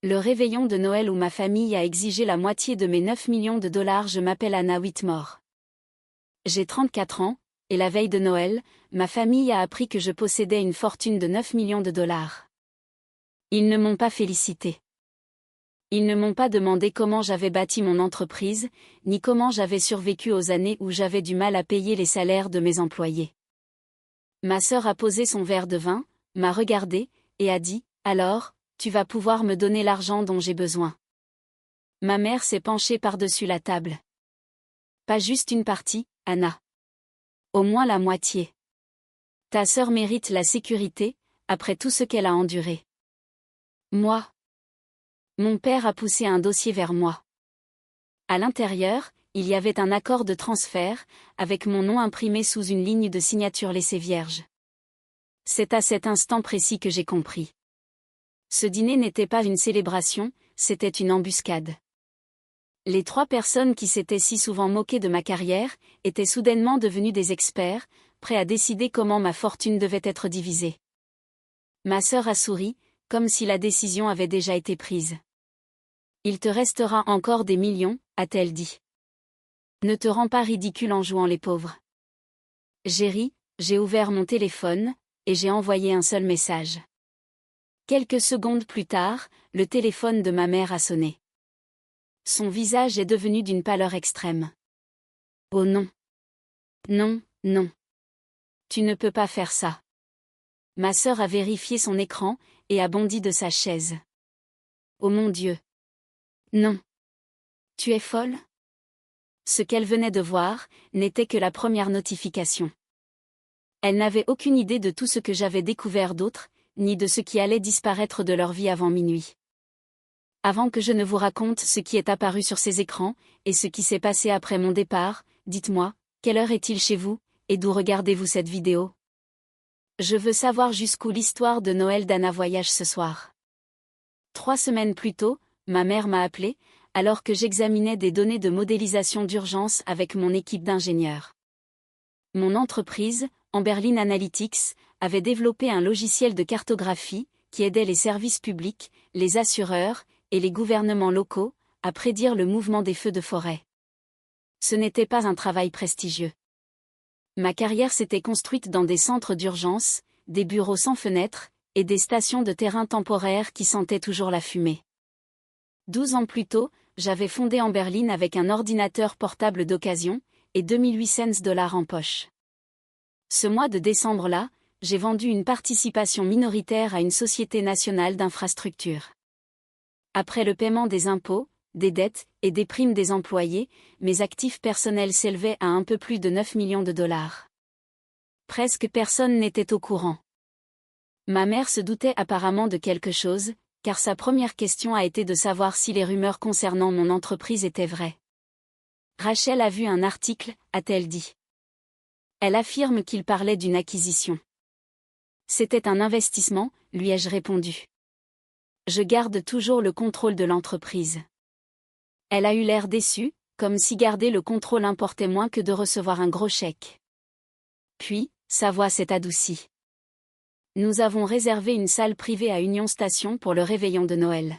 Le réveillon de Noël où ma famille a exigé la moitié de mes 9 millions de dollars. Je m'appelle Anna Whitmore. J'ai 34 ans, et la veille de Noël, ma famille a appris que je possédais une fortune de 9 millions de dollars. Ils ne m'ont pas félicité. Ils ne m'ont pas demandé comment j'avais bâti mon entreprise, ni comment j'avais survécu aux années où j'avais du mal à payer les salaires de mes employés. Ma sœur a posé son verre de vin, m'a regardé, et a dit « Alors, tu vas pouvoir me donner l'argent dont j'ai besoin. » Ma mère s'est penchée par-dessus la table. « Pas juste une partie, Anna. Au moins la moitié. Ta sœur mérite la sécurité, après tout ce qu'elle a enduré. » Moi. Mon père a poussé un dossier vers moi. À l'intérieur, il y avait un accord de transfert, avec mon nom imprimé sous une ligne de signature laissée vierge. C'est à cet instant précis que j'ai compris. Ce dîner n'était pas une célébration, c'était une embuscade. Les 3 personnes qui s'étaient si souvent moquées de ma carrière, étaient soudainement devenues des experts, prêts à décider comment ma fortune devait être divisée. Ma sœur a souri, comme si la décision avait déjà été prise. « Il te restera encore des millions, a-t-elle dit. Ne te rends pas ridicule en jouant les pauvres. » J'ai ri, j'ai ouvert mon téléphone, et j'ai envoyé un seul message. Quelques secondes plus tard, le téléphone de ma mère a sonné. Son visage est devenu d'une pâleur extrême. « Oh non. Non, non. Tu ne peux pas faire ça. » Ma sœur a vérifié son écran, et a bondi de sa chaise. « Oh mon Dieu. Non. Tu es folle ?» Ce qu'elle venait de voir, n'était que la première notification. Elle n'avait aucune idée de tout ce que j'avais découvert d'autre, ni de ce qui allait disparaître de leur vie avant minuit. Avant que je ne vous raconte ce qui est apparu sur ces écrans, et ce qui s'est passé après mon départ, dites-moi, quelle heure est-il chez vous, et d'où regardez-vous cette vidéo? Je veux savoir jusqu'où l'histoire de Noël d'Anna voyage ce soir. 3 semaines plus tôt, ma mère m'a appelé, alors que j'examinais des données de modélisation d'urgence avec mon équipe d'ingénieurs. Mon entreprise, Amberlin Analytics, avait développé un logiciel de cartographie, qui aidait les services publics, les assureurs, et les gouvernements locaux, à prédire le mouvement des feux de forêt. Ce n'était pas un travail prestigieux. Ma carrière s'était construite dans des centres d'urgence, des bureaux sans fenêtres, et des stations de terrain temporaires qui sentaient toujours la fumée. 12 ans plus tôt, j'avais fondé Amberlin avec un ordinateur portable d'occasion, et 2800 dollars en poche. Ce mois de décembre-là, j'ai vendu une participation minoritaire à une société nationale d'infrastructures. Après le paiement des impôts, des dettes et des primes des employés, mes actifs personnels s'élevaient à un peu plus de 9 millions de dollars. Presque personne n'était au courant. Ma mère se doutait apparemment de quelque chose, car sa première question a été de savoir si les rumeurs concernant mon entreprise étaient vraies. Rachel a vu un article, a-t-elle dit. Elle affirme qu'il parlait d'une acquisition. C'était un investissement, lui ai-je répondu. Je garde toujours le contrôle de l'entreprise. Elle a eu l'air déçue, comme si garder le contrôle importait moins que de recevoir un gros chèque. Puis, sa voix s'est adoucie. Nous avons réservé une salle privée à Union Station pour le réveillon de Noël.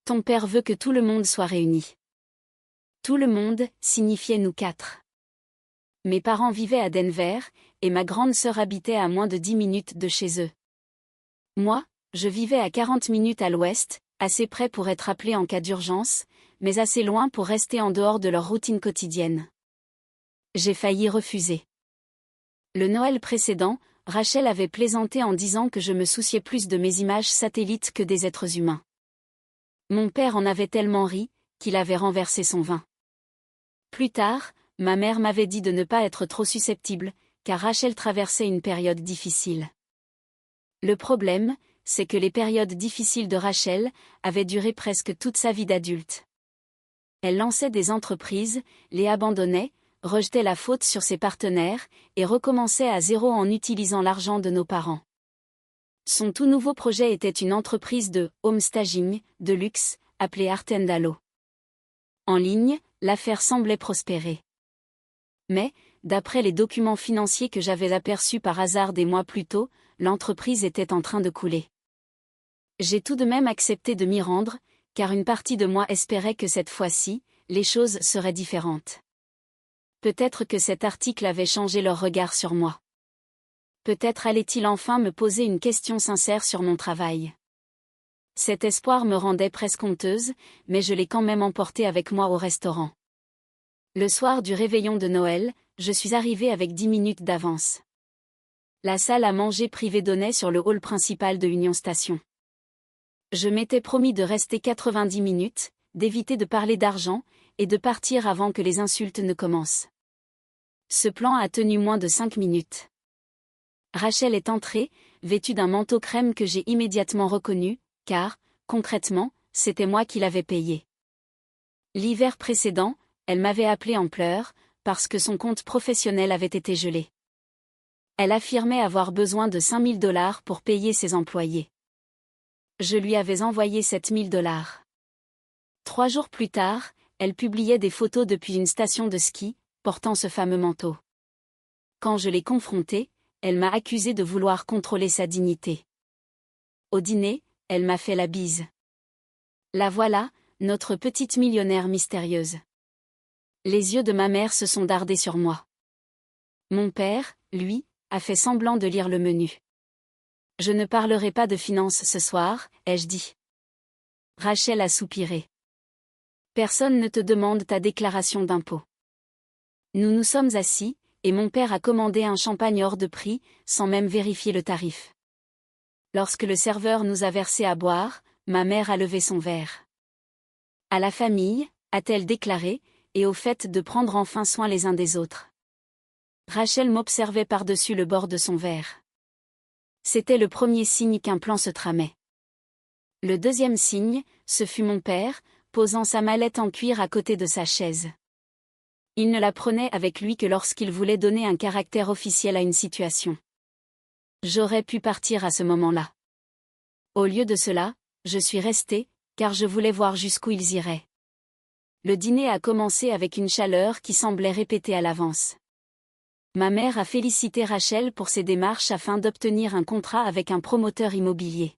Ton père veut que tout le monde soit réuni. Tout le monde signifiait nous 4. Mes parents vivaient à Denver, et ma grande sœur habitait à moins de 10 minutes de chez eux. Moi, je vivais à 40 minutes à l'ouest, assez près pour être appelé en cas d'urgence, mais assez loin pour rester en dehors de leur routine quotidienne. J'ai failli refuser. Le Noël précédent, Rachel avait plaisanté en disant que je me souciais plus de mes images satellites que des êtres humains. Mon père en avait tellement ri, qu'il avait renversé son vin. Plus tard, ma mère m'avait dit de ne pas être trop susceptible, car Rachel traversait une période difficile. Le problème, c'est que les périodes difficiles de Rachel avaient duré presque toute sa vie d'adulte. Elle lançait des entreprises, les abandonnait, rejetait la faute sur ses partenaires, et recommençait à zéro en utilisant l'argent de nos parents. Son tout nouveau projet était une entreprise de home staging, de luxe, appelée Art & Allo. En ligne, l'affaire semblait prospérer. Mais, d'après les documents financiers que j'avais aperçus par hasard des mois plus tôt, l'entreprise était en train de couler. J'ai tout de même accepté de m'y rendre, car une partie de moi espérait que cette fois-ci, les choses seraient différentes. Peut-être que cet article avait changé leur regard sur moi. Peut-être allait-il enfin me poser une question sincère sur mon travail. Cet espoir me rendait presque honteuse, mais je l'ai quand même emporté avec moi au restaurant. Le soir du réveillon de Noël, je suis arrivée avec 10 minutes d'avance. La salle à manger privée donnait sur le hall principal de Union Station. Je m'étais promis de rester 90 minutes, d'éviter de parler d'argent, et de partir avant que les insultes ne commencent. Ce plan a tenu moins de 5 minutes. Rachel est entrée, vêtue d'un manteau crème que j'ai immédiatement reconnu, car, concrètement, c'était moi qui l'avais payé. L'hiver précédent, elle m'avait appelé en pleurs, parce que son compte professionnel avait été gelé. Elle affirmait avoir besoin de 5 000 $ pour payer ses employés. Je lui avais envoyé 7 000 $. 3 jours plus tard, elle publiait des photos depuis une station de ski, portant ce fameux manteau. Quand je l'ai confrontée, elle m'a accusé de vouloir contrôler sa dignité. Au dîner, elle m'a fait la bise. La voilà, notre petite millionnaire mystérieuse. Les yeux de ma mère se sont dardés sur moi. Mon père, lui, a fait semblant de lire le menu. Je ne parlerai pas de finances ce soir, ai-je dit. Rachel a soupiré. Personne ne te demande ta déclaration d'impôt. Nous nous sommes assis, et mon père a commandé un champagne hors de prix, sans même vérifier le tarif. Lorsque le serveur nous a versé à boire, ma mère a levé son verre. À la famille, a-t-elle déclaré, et au fait de prendre enfin soin les uns des autres. Rachel m'observait par-dessus le bord de son verre. C'était le premier signe qu'un plan se tramait. Le deuxième signe, ce fut mon père, posant sa mallette en cuir à côté de sa chaise. Il ne la prenait avec lui que lorsqu'il voulait donner un caractère officiel à une situation. J'aurais pu partir à ce moment-là. Au lieu de cela, je suis restée, car je voulais voir jusqu'où ils iraient. Le dîner a commencé avec une chaleur qui semblait répétée à l'avance. Ma mère a félicité Rachel pour ses démarches afin d'obtenir un contrat avec un promoteur immobilier.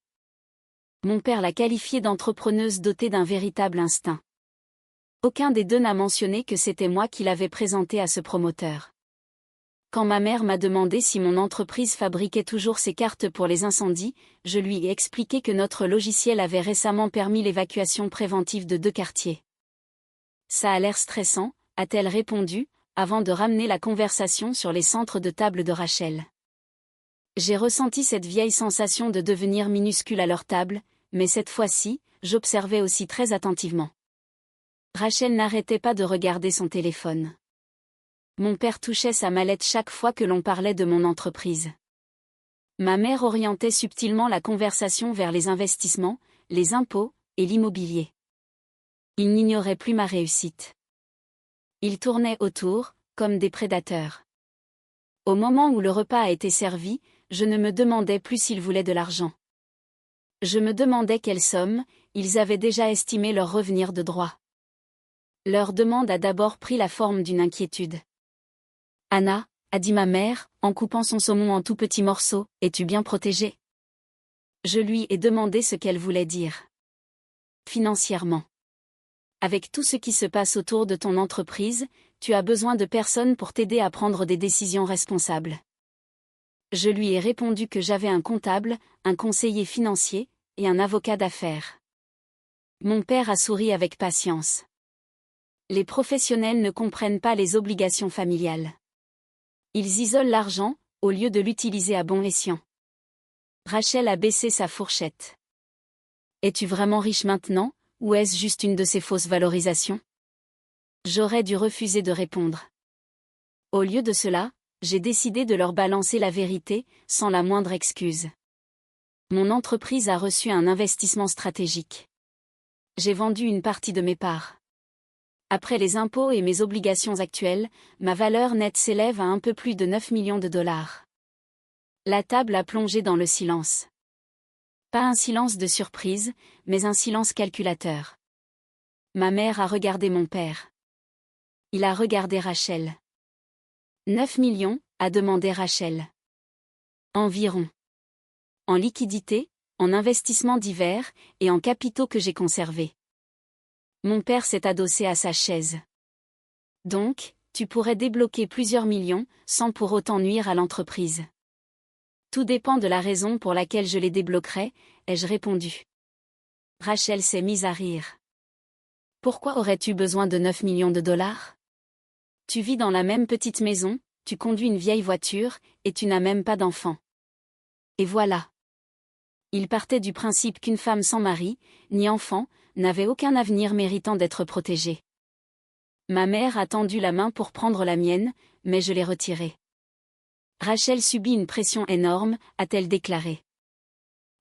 Mon père l'a qualifiée d'entrepreneuse dotée d'un véritable instinct. Aucun des deux n'a mentionné que c'était moi qui l'avais présentée à ce promoteur. Quand ma mère m'a demandé si mon entreprise fabriquait toujours ses cartes pour les incendies, je lui ai expliqué que notre logiciel avait récemment permis l'évacuation préventive de 2 quartiers. Ça a l'air stressant, a-t-elle répondu, avant de ramener la conversation sur les centres de table de Rachel. J'ai ressenti cette vieille sensation de devenir minuscule à leur table, mais cette fois-ci, j'observais aussi très attentivement. Rachel n'arrêtait pas de regarder son téléphone. Mon père touchait sa mallette chaque fois que l'on parlait de mon entreprise. Ma mère orientait subtilement la conversation vers les investissements, les impôts, et l'immobilier. Ils n'ignoraient plus ma réussite. Ils tournaient autour, comme des prédateurs. Au moment où le repas a été servi, je ne me demandais plus s'ils voulaient de l'argent. Je me demandais quelle somme, ils avaient déjà estimé leur revenir de droit. Leur demande a d'abord pris la forme d'une inquiétude. « Anna, a dit ma mère, en coupant son saumon en tout petits morceaux, es-tu bien protégée ?» Je lui ai demandé ce qu'elle voulait dire. Financièrement. Avec tout ce qui se passe autour de ton entreprise, tu as besoin de personnes pour t'aider à prendre des décisions responsables. Je lui ai répondu que j'avais un comptable, un conseiller financier, et un avocat d'affaires. Mon père a souri avec patience. Les professionnels ne comprennent pas les obligations familiales. Ils isolent l'argent, au lieu de l'utiliser à bon escient. Rachel a baissé sa fourchette. Es-tu vraiment riche maintenant, ou est-ce juste une de ces fausses valorisations ? J'aurais dû refuser de répondre. Au lieu de cela, j'ai décidé de leur balancer la vérité, sans la moindre excuse. Mon entreprise a reçu un investissement stratégique. J'ai vendu une partie de mes parts. Après les impôts et mes obligations actuelles, ma valeur nette s'élève à un peu plus de 9 millions de $. La table a plongé dans le silence. Pas un silence de surprise, mais un silence calculateur. Ma mère a regardé mon père. Il a regardé Rachel. 9 millions, a demandé Rachel. Environ. En liquidité, en investissements divers et en capitaux que j'ai conservés. Mon père s'est adossé à sa chaise. Donc, tu pourrais débloquer plusieurs millions, sans pour autant nuire à l'entreprise. Tout dépend de la raison pour laquelle je les débloquerai, ai-je répondu. Rachel s'est mise à rire. Pourquoi aurais-tu besoin de 9 millions de dollars? Tu vis dans la même petite maison, tu conduis une vieille voiture, et tu n'as même pas d'enfant. Et voilà. Il partait du principe qu'une femme sans mari, ni enfant, n'avait aucun avenir méritant d'être protégée. Ma mère a tendu la main pour prendre la mienne, mais je l'ai retirée. Rachel subit une pression énorme, a-t-elle déclaré.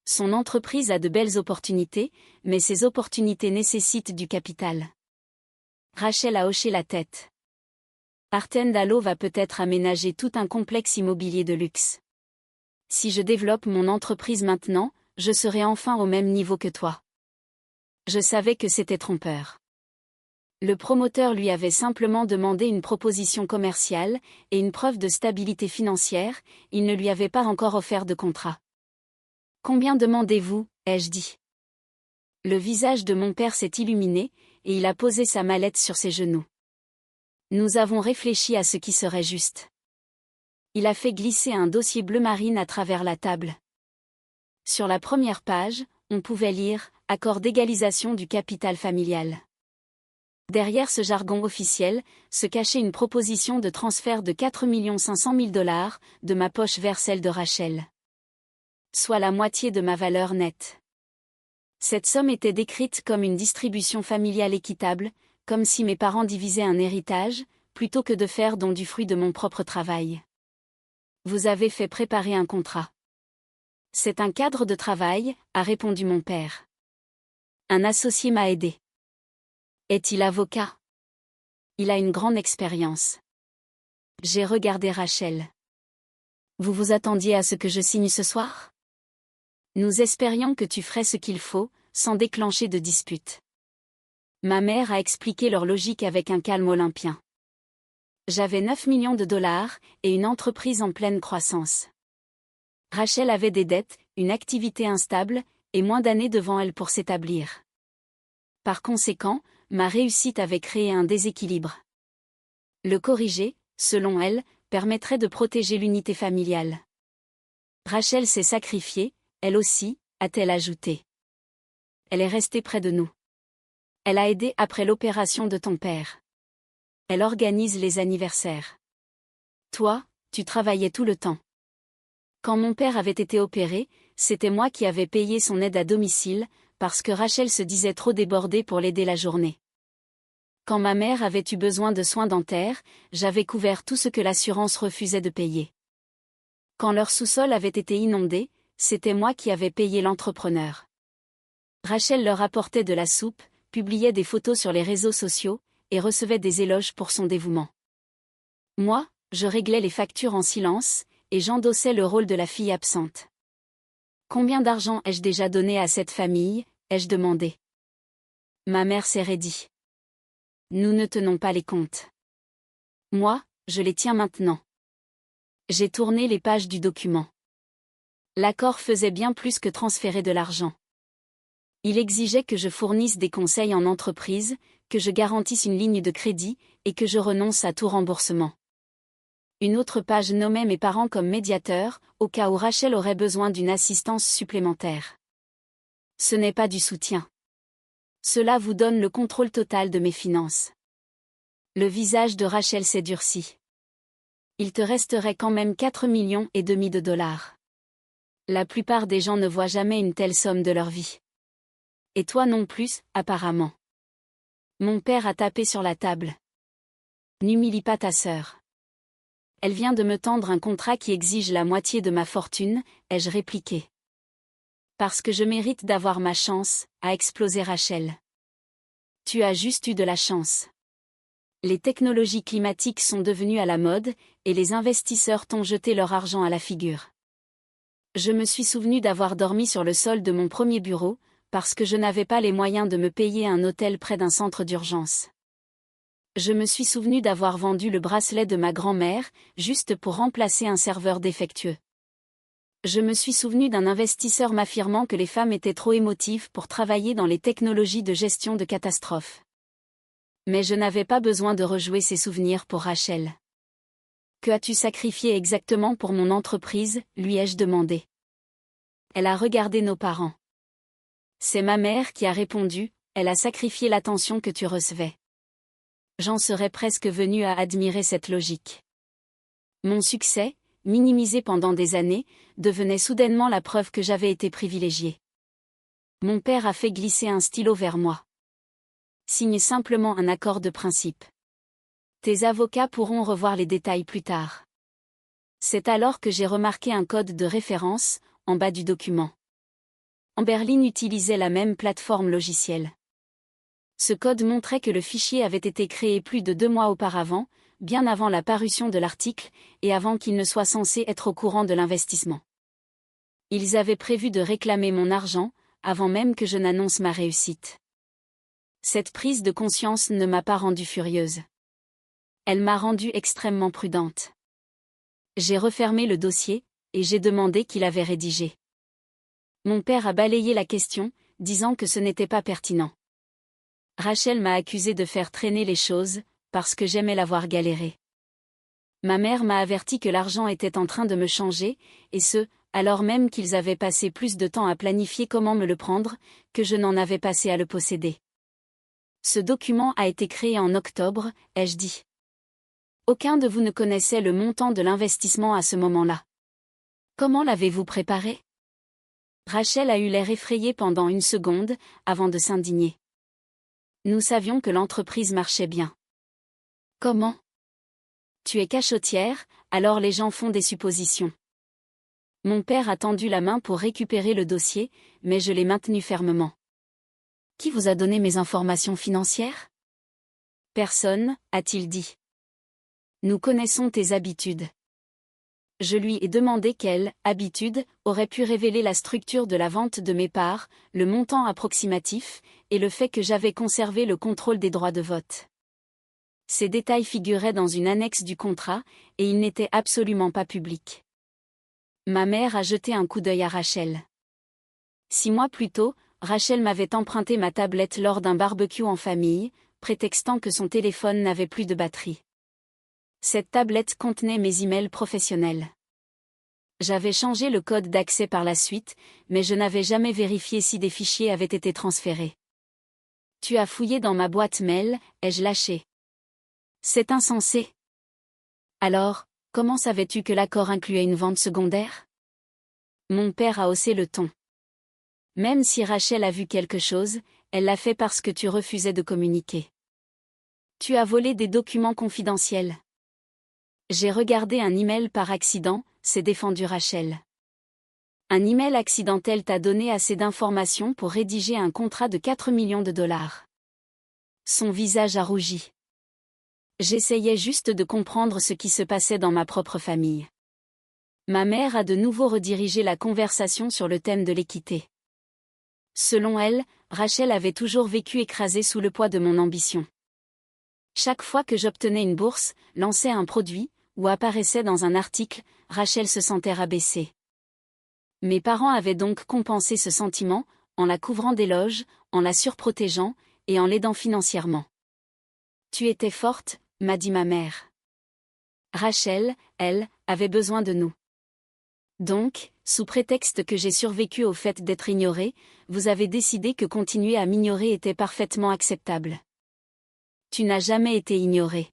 Son entreprise a de belles opportunités, mais ces opportunités nécessitent du capital. Rachel a hoché la tête. Artendalo va peut-être aménager tout un complexe immobilier de luxe. Si je développe mon entreprise maintenant, je serai enfin au même niveau que toi. Je savais que c'était trompeur. Le promoteur lui avait simplement demandé une proposition commerciale et une preuve de stabilité financière, il ne lui avait pas encore offert de contrat. Combien demandez-vous, ai-je dit. Le visage de mon père s'est illuminé, et il a posé sa mallette sur ses genoux. Nous avons réfléchi à ce qui serait juste. Il a fait glisser un dossier bleu marine à travers la table. Sur la première page, on pouvait lire « Accord d'égalisation du capital familial ». Derrière ce jargon officiel, se cachait une proposition de transfert de 4 500 000 dollars de ma poche vers celle de Rachel. Soit la moitié de ma valeur nette. Cette somme était décrite comme une distribution familiale équitable, comme si mes parents divisaient un héritage, plutôt que de faire don du fruit de mon propre travail. Vous avez fait préparer un contrat. C'est un cadre de travail, a répondu mon père. Un associé m'a aidé. Est-il avocat? Il a une grande expérience. J'ai regardé Rachel. Vous vous attendiez à ce que je signe ce soir? Nous espérions que tu ferais ce qu'il faut, sans déclencher de dispute. Ma mère a expliqué leur logique avec un calme olympien. J'avais 9 millions de dollars, et une entreprise en pleine croissance. Rachel avait des dettes, une activité instable, et moins d'années devant elle pour s'établir. Par conséquent, ma réussite avait créé un déséquilibre. Le corriger, selon elle, permettrait de protéger l'unité familiale. Rachel s'est sacrifiée, elle aussi, a-t-elle ajouté. Elle est restée près de nous. Elle a aidé après l'opération de ton père. Elle organise les anniversaires. Toi, tu travaillais tout le temps. Quand mon père avait été opéré, c'était moi qui avais payé son aide à domicile, parce que Rachel se disait trop débordée pour l'aider la journée. Quand ma mère avait eu besoin de soins dentaires, j'avais couvert tout ce que l'assurance refusait de payer. Quand leur sous-sol avait été inondé, c'était moi qui avais payé l'entrepreneur. Rachel leur apportait de la soupe, publiait des photos sur les réseaux sociaux, et recevait des éloges pour son dévouement. Moi, je réglais les factures en silence, et j'endossais le rôle de la fille absente. Combien d'argent ai-je déjà donné à cette famille, ai-je demandé. Ma mère s'est raidie. Nous ne tenons pas les comptes. Moi, je les tiens maintenant. J'ai tourné les pages du document. L'accord faisait bien plus que transférer de l'argent. Il exigeait que je fournisse des conseils en entreprise, que je garantisse une ligne de crédit, et que je renonce à tout remboursement. Une autre page nommait mes parents comme médiateurs, au cas où Rachel aurait besoin d'une assistance supplémentaire. Ce n'est pas du soutien. Cela vous donne le contrôle total de mes finances. Le visage de Rachel s'est durci. Il te resterait quand même 4,5 millions de dollars. La plupart des gens ne voient jamais une telle somme de leur vie. Et toi non plus, apparemment. Mon père a tapé sur la table. N'humilie pas ta sœur. Elle vient de me tendre un contrat qui exige la moitié de ma fortune, ai-je répliqué. Parce que je mérite d'avoir ma chance, a explosé Rachel. Tu as juste eu de la chance. Les technologies climatiques sont devenues à la mode, et les investisseurs t'ont jeté leur argent à la figure. Je me suis souvenu d'avoir dormi sur le sol de mon premier bureau, parce que je n'avais pas les moyens de me payer un hôtel près d'un centre d'urgence. Je me suis souvenu d'avoir vendu le bracelet de ma grand-mère, juste pour remplacer un serveur défectueux. Je me suis souvenu d'un investisseur m'affirmant que les femmes étaient trop émotives pour travailler dans les technologies de gestion de catastrophes. Mais je n'avais pas besoin de rejouer ces souvenirs pour Rachel. Que as-tu sacrifié exactement pour mon entreprise, lui ai-je demandé. Elle a regardé nos parents. C'est ma mère qui a répondu, elle a sacrifié l'attention que tu recevais. J'en serais presque venu à admirer cette logique. Mon succès, minimisé pendant des années, devenait soudainement la preuve que j'avais été privilégié. Mon père a fait glisser un stylo vers moi. Signe simplement un accord de principe. Tes avocats pourront revoir les détails plus tard. C'est alors que j'ai remarqué un code de référence, en bas du document. Amberlin utilisait la même plateforme logicielle. Ce code montrait que le fichier avait été créé plus de 2 mois auparavant, bien avant la parution de l'article, et avant qu'il ne soit censé être au courant de l'investissement. Ils avaient prévu de réclamer mon argent, avant même que je n'annonce ma réussite. Cette prise de conscience ne m'a pas rendue furieuse. Elle m'a rendue extrêmement prudente. J'ai refermé le dossier, et j'ai demandé qui l'avait rédigé. Mon père a balayé la question, disant que ce n'était pas pertinent. Rachel m'a accusé de faire traîner les choses, parce que j'aimais la voir galérer. Ma mère m'a averti que l'argent était en train de me changer, et ce, alors même qu'ils avaient passé plus de temps à planifier comment me le prendre, que je n'en avais passé à le posséder. Ce document a été créé en octobre, ai-je dit. Aucun de vous ne connaissait le montant de l'investissement à ce moment-là. Comment l'avez-vous préparé? Rachel a eu l'air effrayée pendant une seconde, avant de s'indigner. Nous savions que l'entreprise marchait bien. Comment? Tu es cachotière, alors les gens font des suppositions. Mon père a tendu la main pour récupérer le dossier, mais je l'ai maintenu fermement. Qui vous a donné mes informations financières? Personne, a-t-il dit. Nous connaissons tes habitudes. Je lui ai demandé quelle habitude aurait pu révéler la structure de la vente de mes parts, le montant approximatif, et le fait que j'avais conservé le contrôle des droits de vote. Ces détails figuraient dans une annexe du contrat, et ils n'étaient absolument pas publics. Ma mère a jeté un coup d'œil à Rachel. 6 mois plus tôt, Rachel m'avait emprunté ma tablette lors d'un barbecue en famille, prétextant que son téléphone n'avait plus de batterie. Cette tablette contenait mes emails professionnels. J'avais changé le code d'accès par la suite, mais je n'avais jamais vérifié si des fichiers avaient été transférés. Tu as fouillé dans ma boîte mail, ai-je lâché. C'est insensé. Alors, comment savais-tu que l'accord incluait une vente secondaire? Mon père a haussé le ton. Même si Rachel a vu quelque chose, elle l'a fait parce que tu refusais de communiquer. Tu as volé des documents confidentiels. J'ai regardé un email par accident, s'est défendu Rachel. Un email accidentel t'a donné assez d'informations pour rédiger un contrat de 4 millions de dollars. Son visage a rougi. J'essayais juste de comprendre ce qui se passait dans ma propre famille. Ma mère a de nouveau redirigé la conversation sur le thème de l'équité. Selon elle, Rachel avait toujours vécu écrasée sous le poids de mon ambition. Chaque fois que j'obtenais une bourse, lançais un produit, ou apparaissait dans un article, Rachel se sentait rabaissée. Mes parents avaient donc compensé ce sentiment, en la couvrant d'éloges, en la surprotégeant, et en l'aidant financièrement. Tu étais forte, m'a dit ma mère. Rachel, elle, avait besoin de nous. Donc, sous prétexte que j'ai survécu au fait d'être ignorée, vous avez décidé que continuer à m'ignorer était parfaitement acceptable. Tu n'as jamais été ignorée.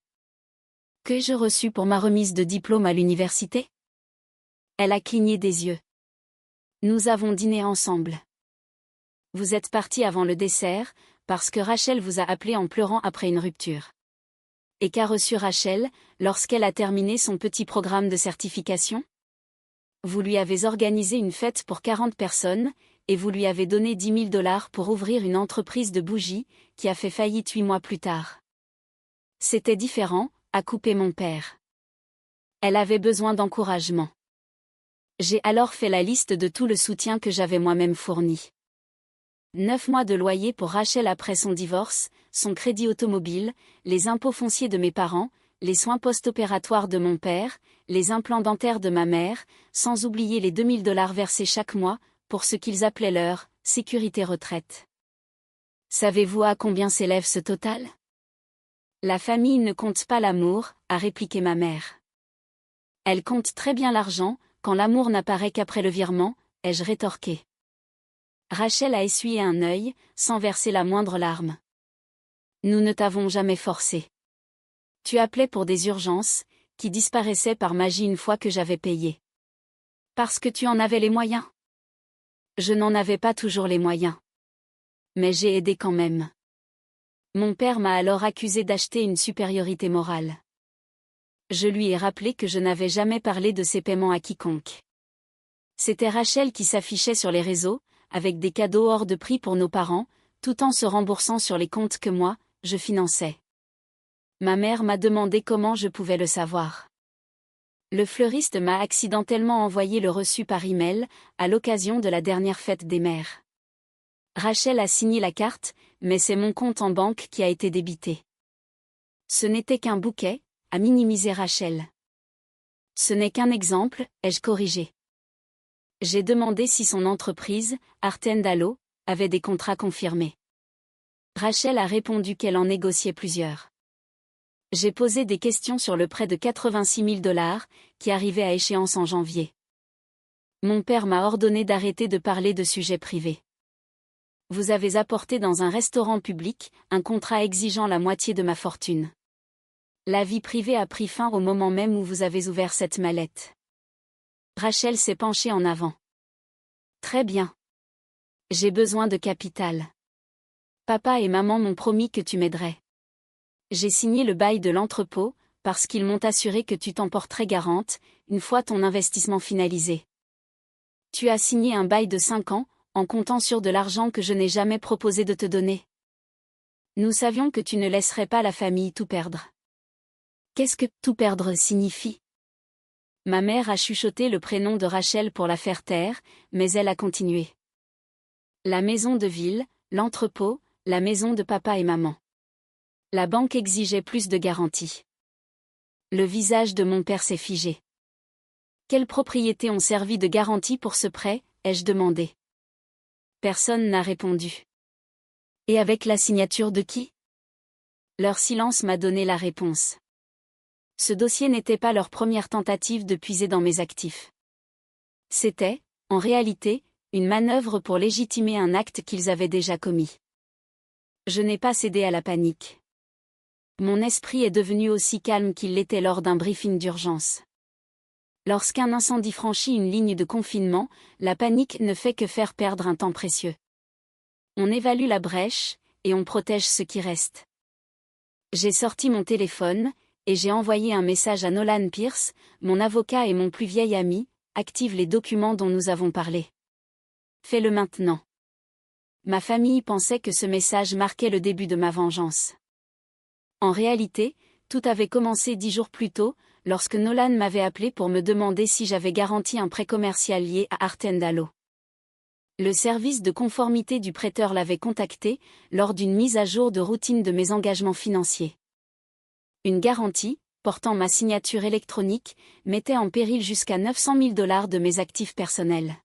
Qu'ai-je reçu pour ma remise de diplôme à l'université? Elle a cligné des yeux. Nous avons dîné ensemble. Vous êtes parti avant le dessert, parce que Rachel vous a appelé en pleurant après une rupture. Et qu'a reçu Rachel, lorsqu'elle a terminé son petit programme de certification? Vous lui avez organisé une fête pour 40 personnes, et vous lui avez donné 10 000 $ pour ouvrir une entreprise de bougies, qui a fait faillite 8 mois plus tard. C'était différent, a coupé mon père. Elle avait besoin d'encouragement. J'ai alors fait la liste de tout le soutien que j'avais moi-même fourni. 9 mois de loyer pour Rachel après son divorce, son crédit automobile, les impôts fonciers de mes parents, les soins post-opératoires de mon père, les implants dentaires de ma mère, sans oublier les 2 000 $ versés chaque mois, pour ce qu'ils appelaient leur « sécurité retraite ». Savez-vous à combien s'élève ce total? La famille ne compte pas l'amour, a répliqué ma mère. Elle compte très bien l'argent, quand l'amour n'apparaît qu'après le virement, ai-je rétorqué. Rachel a essuyé un œil, sans verser la moindre larme. Nous ne t'avons jamais forcé. Tu appelais pour des urgences, qui disparaissaient par magie une fois que j'avais payé. Parce que tu en avais les moyens. Je n'en avais pas toujours les moyens. Mais j'ai aidé quand même. Mon père m'a alors accusé d'acheter une supériorité morale. Je lui ai rappelé que je n'avais jamais parlé de ces paiements à quiconque. C'était Rachel qui s'affichait sur les réseaux, avec des cadeaux hors de prix pour nos parents, tout en se remboursant sur les comptes que moi, je finançais. Ma mère m'a demandé comment je pouvais le savoir. Le fleuriste m'a accidentellement envoyé le reçu par email, à l'occasion de la dernière fête des mères. Rachel a signé la carte, mais c'est mon compte en banque qui a été débité. Ce n'était qu'un bouquet, a minimisé Rachel. Ce n'est qu'un exemple, ai-je corrigé. J'ai demandé si son entreprise, Artendalo, avait des contrats confirmés. Rachel a répondu qu'elle en négociait plusieurs. J'ai posé des questions sur le prêt de 86 000 $, qui arrivait à échéance en janvier. Mon père m'a ordonné d'arrêter de parler de sujets privés. Vous avez apporté dans un restaurant public, un contrat exigeant la moitié de ma fortune. La vie privée a pris fin au moment même où vous avez ouvert cette mallette. Rachel s'est penchée en avant. Très bien. J'ai besoin de capital. Papa et maman m'ont promis que tu m'aiderais. J'ai signé le bail de l'entrepôt, parce qu'ils m'ont assuré que tu t'en porterais garante, une fois ton investissement finalisé. Tu as signé un bail de 5 ans, en comptant sur de l'argent que je n'ai jamais proposé de te donner. Nous savions que tu ne laisserais pas la famille tout perdre. Qu'est-ce que tout perdre signifie? Ma mère a chuchoté le prénom de Rachel pour la faire taire, mais elle a continué. La maison de ville, l'entrepôt, la maison de papa et maman. La banque exigeait plus de garanties. Le visage de mon père s'est figé. Quelles propriétés ont servi de garantie pour ce prêt, ai-je demandé. Personne n'a répondu. Et avec la signature de qui? Leur silence m'a donné la réponse. Ce dossier n'était pas leur première tentative de puiser dans mes actifs. C'était, en réalité, une manœuvre pour légitimer un acte qu'ils avaient déjà commis. Je n'ai pas cédé à la panique. Mon esprit est devenu aussi calme qu'il l'était lors d'un briefing d'urgence. Lorsqu'un incendie franchit une ligne de confinement, la panique ne fait que faire perdre un temps précieux. On évalue la brèche, et on protège ce qui reste. J'ai sorti mon téléphone, et j'ai envoyé un message à Nolan Pierce, mon avocat et mon plus vieil ami, active les documents dont nous avons parlé. Fais-le maintenant. Ma famille pensait que ce message marquait le début de ma vengeance. En réalité, tout avait commencé 10 jours plus tôt, lorsque Nolan m'avait appelé pour me demander si j'avais garanti un prêt commercial lié à Artendalo. Le service de conformité du prêteur l'avait contacté, lors d'une mise à jour de routine de mes engagements financiers. Une garantie, portant ma signature électronique, mettait en péril jusqu'à 900 000 $ de mes actifs personnels.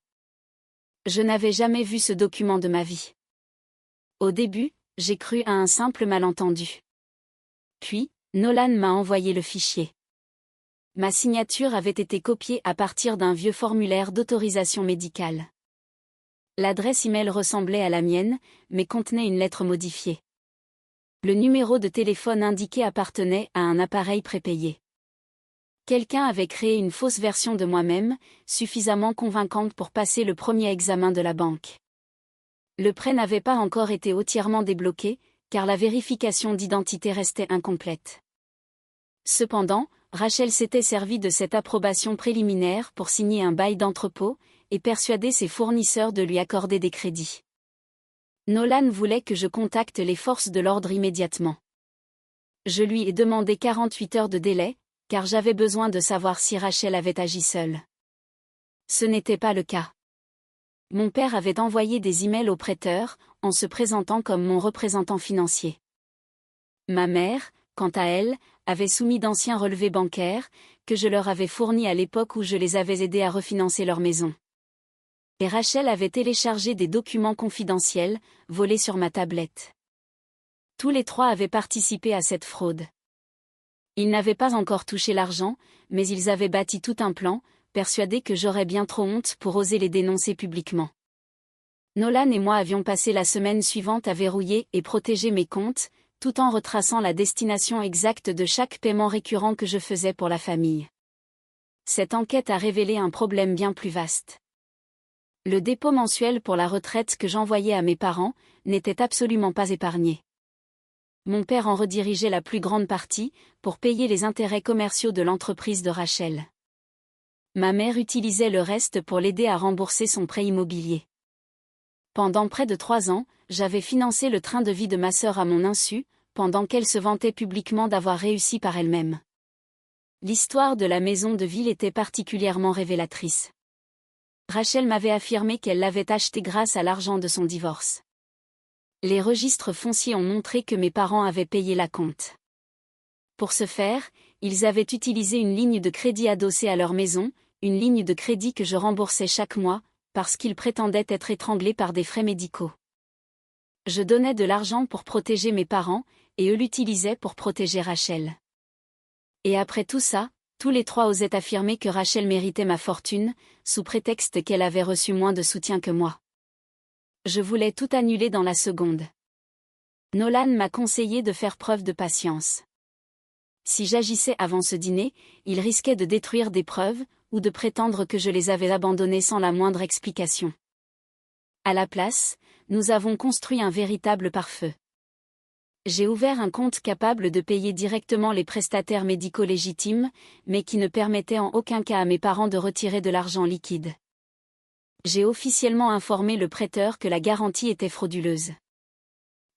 Je n'avais jamais vu ce document de ma vie. Au début, j'ai cru à un simple malentendu. Puis, Nolan m'a envoyé le fichier. Ma signature avait été copiée à partir d'un vieux formulaire d'autorisation médicale. L'adresse email ressemblait à la mienne, mais contenait une lettre modifiée. Le numéro de téléphone indiqué appartenait à un appareil prépayé. Quelqu'un avait créé une fausse version de moi-même, suffisamment convaincante pour passer le premier examen de la banque. Le prêt n'avait pas encore été entièrement débloqué, car la vérification d'identité restait incomplète. Cependant, Rachel s'était servie de cette approbation préliminaire pour signer un bail d'entrepôt, et persuader ses fournisseurs de lui accorder des crédits. Nolan voulait que je contacte les forces de l'ordre immédiatement. Je lui ai demandé 48 heures de délai, car j'avais besoin de savoir si Rachel avait agi seule. Ce n'était pas le cas. Mon père avait envoyé des emails au prêteur, en se présentant comme mon représentant financier. Ma mère, quant à elle, avait soumis d'anciens relevés bancaires, que je leur avais fournis à l'époque où je les avais aidés à refinancer leur maison. Et Rachel avait téléchargé des documents confidentiels, volés sur ma tablette. Tous les trois avaient participé à cette fraude. Ils n'avaient pas encore touché l'argent, mais ils avaient bâti tout un plan, persuadés que j'aurais bien trop honte pour oser les dénoncer publiquement. Nolan et moi avions passé la semaine suivante à verrouiller et protéger mes comptes, tout en retraçant la destination exacte de chaque paiement récurrent que je faisais pour la famille. Cette enquête a révélé un problème bien plus vaste. Le dépôt mensuel pour la retraite que j'envoyais à mes parents n'était absolument pas épargné. Mon père en redirigeait la plus grande partie, pour payer les intérêts commerciaux de l'entreprise de Rachel. Ma mère utilisait le reste pour l'aider à rembourser son prêt immobilier. Pendant près de 3 ans, j'avais financé le train de vie de ma sœur à mon insu, pendant qu'elle se vantait publiquement d'avoir réussi par elle-même. L'histoire de la maison de ville était particulièrement révélatrice. Rachel m'avait affirmé qu'elle l'avait achetée grâce à l'argent de son divorce. Les registres fonciers ont montré que mes parents avaient payé l'acompte. Pour ce faire, ils avaient utilisé une ligne de crédit adossée à leur maison, une ligne de crédit que je remboursais chaque mois, parce qu'ils prétendaient être étranglés par des frais médicaux. Je donnais de l'argent pour protéger mes parents, et eux l'utilisaient pour protéger Rachel. Et après tout ça, tous les trois osaient affirmer que Rachel méritait ma fortune, sous prétexte qu'elle avait reçu moins de soutien que moi. Je voulais tout annuler dans la seconde. Nolan m'a conseillé de faire preuve de patience. Si j'agissais avant ce dîner, il risquait de détruire des preuves, ou de prétendre que je les avais abandonnées sans la moindre explication. À la place, nous avons construit un véritable pare-feu. J'ai ouvert un compte capable de payer directement les prestataires médicaux légitimes, mais qui ne permettait en aucun cas à mes parents de retirer de l'argent liquide. J'ai officiellement informé le prêteur que la garantie était frauduleuse.